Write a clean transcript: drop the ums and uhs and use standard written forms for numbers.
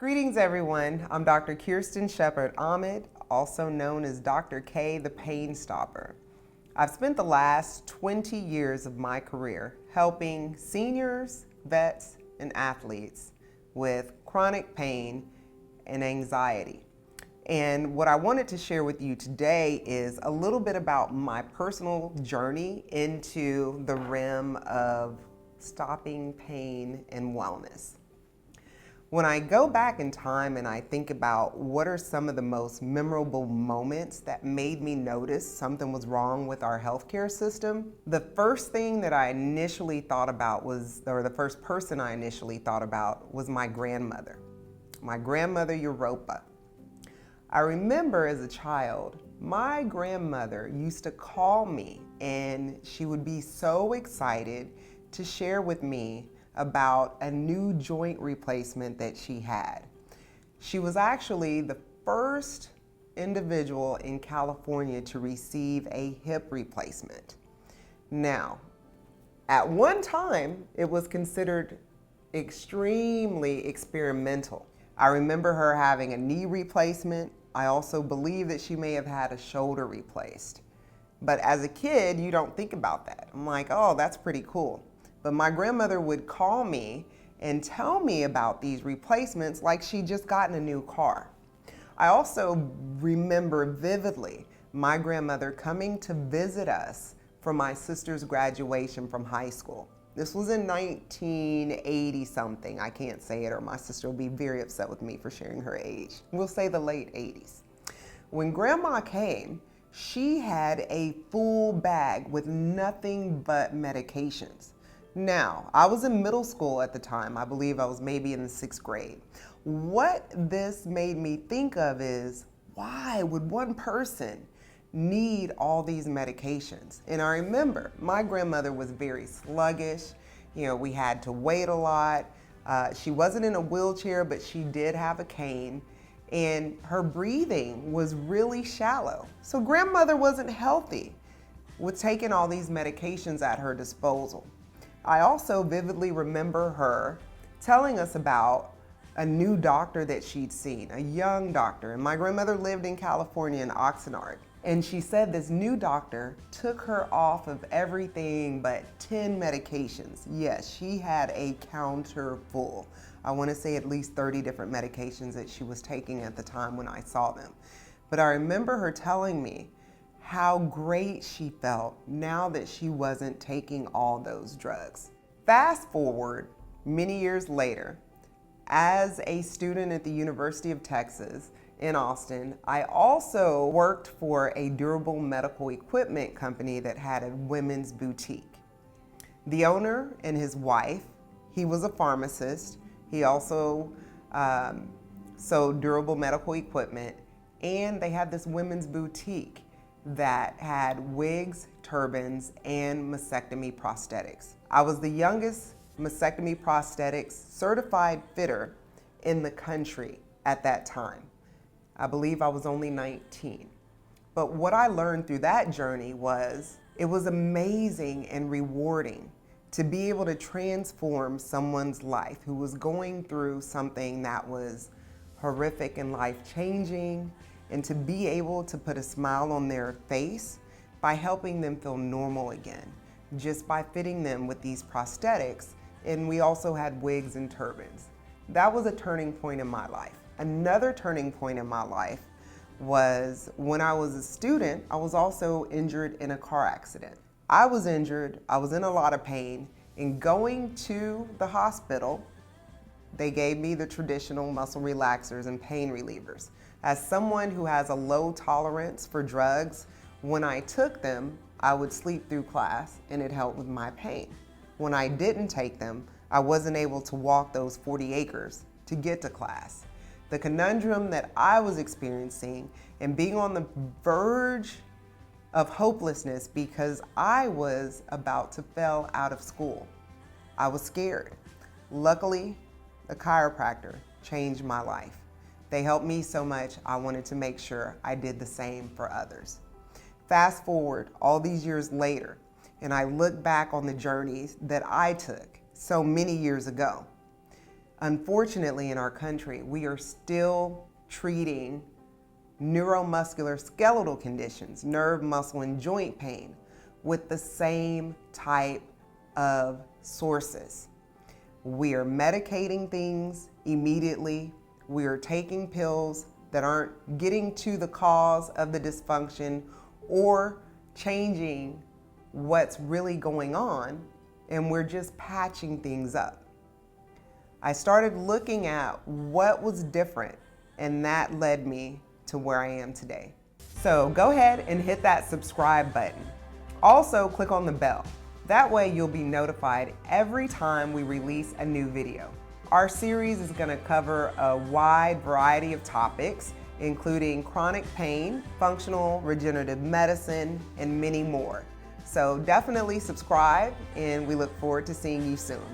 Greetings everyone, I'm Dr. Kirsten Shepard Ahmed, also known as Dr. K the Pain Stopper. I've spent the last 20 years of my career helping seniors, vets, and athletes with chronic pain and anxiety. And what I wanted to share with you today is a little bit about my personal journey into the realm of stopping pain and wellness. When I go back in time and I think about what are some of the most memorable moments that made me notice something was wrong with our healthcare system, the first thing that I initially thought about the first person I initially thought about was my grandmother Europa. I remember as a child, my grandmother used to call me and she would be so excited to share with me about a new joint replacement that she had. She was actually the first individual in California to receive a hip replacement. Now, at one time, it was considered extremely experimental. I remember her having a knee replacement. I also believe that she may have had a shoulder replaced. But as a kid, you don't think about that. I'm like, oh, that's pretty cool. But my grandmother would call me and tell me about these replacements like she'd just gotten a new car. I also remember vividly my grandmother coming to visit us for my sister's graduation from high school. This was in 1980 something. I can't say it or my sister will be very upset with me for sharing her age. We'll say the late 80s. When Grandma came, she had a full bag with nothing but medications. Now, I was in middle school at the time. I believe I was maybe in the 6th grade. What this made me think of is, why would one person need all these medications? And I remember my grandmother was very sluggish. You know, we had to wait a lot. She wasn't in a wheelchair, but she did have a cane. And her breathing was really shallow. So grandmother wasn't healthy with taking all these medications at her disposal. I also vividly remember her telling us about a new doctor that she'd seen, a young doctor. And my grandmother lived in California in Oxnard. And she said this new doctor took her off of everything but 10 medications. Yes, she had a counter full. I want to say at least 30 different medications that she was taking at the time when I saw them. But I remember her telling me how great she felt now that she wasn't taking all those drugs. Fast forward many years later, as a student at the University of Texas in Austin, I also worked for a durable medical equipment company that had a women's boutique. The owner and his wife, he was a pharmacist. He also sold durable medical equipment, and they had this women's boutique that had wigs, turbans, and mastectomy prosthetics. I was the youngest mastectomy prosthetics certified fitter in the country at that time. I believe I was only 19. But what I learned through that journey was, it was amazing and rewarding to be able to transform someone's life who was going through something that was horrific and life-changing, and to be able to put a smile on their face by helping them feel normal again, just by fitting them with these prosthetics. And we also had wigs and turbans. That was a turning point in my life. Another turning point in my life was when I was a student, I was also injured in a car accident. I was injured, I was in a lot of pain, and going to the hospital, they gave me the traditional muscle relaxers and pain relievers. As someone who has a low tolerance for drugs, when I took them, I would sleep through class and it helped with my pain. When I didn't take them, I wasn't able to walk those 40 acres to get to class. The conundrum that I was experiencing and being on the verge of hopelessness because I was about to fail out of school. I was scared. Luckily, a chiropractor changed my life. They helped me so much, I wanted to make sure I did the same for others. Fast forward all these years later, and I look back on the journeys that I took so many years ago. Unfortunately, in our country, we are still treating neuromuscular skeletal conditions, nerve, muscle, and joint pain, with the same type of sources. We are medicating things immediately. We are taking pills that aren't getting to the cause of the dysfunction or changing what's really going on, and we're just patching things up. I started looking at what was different, and that led me to where I am today. So go ahead and hit that subscribe button. Also, click on the bell. That way you'll be notified every time we release a new video. Our series is going to cover a wide variety of topics, including chronic pain, functional regenerative medicine, and many more. So definitely subscribe, and we look forward to seeing you soon.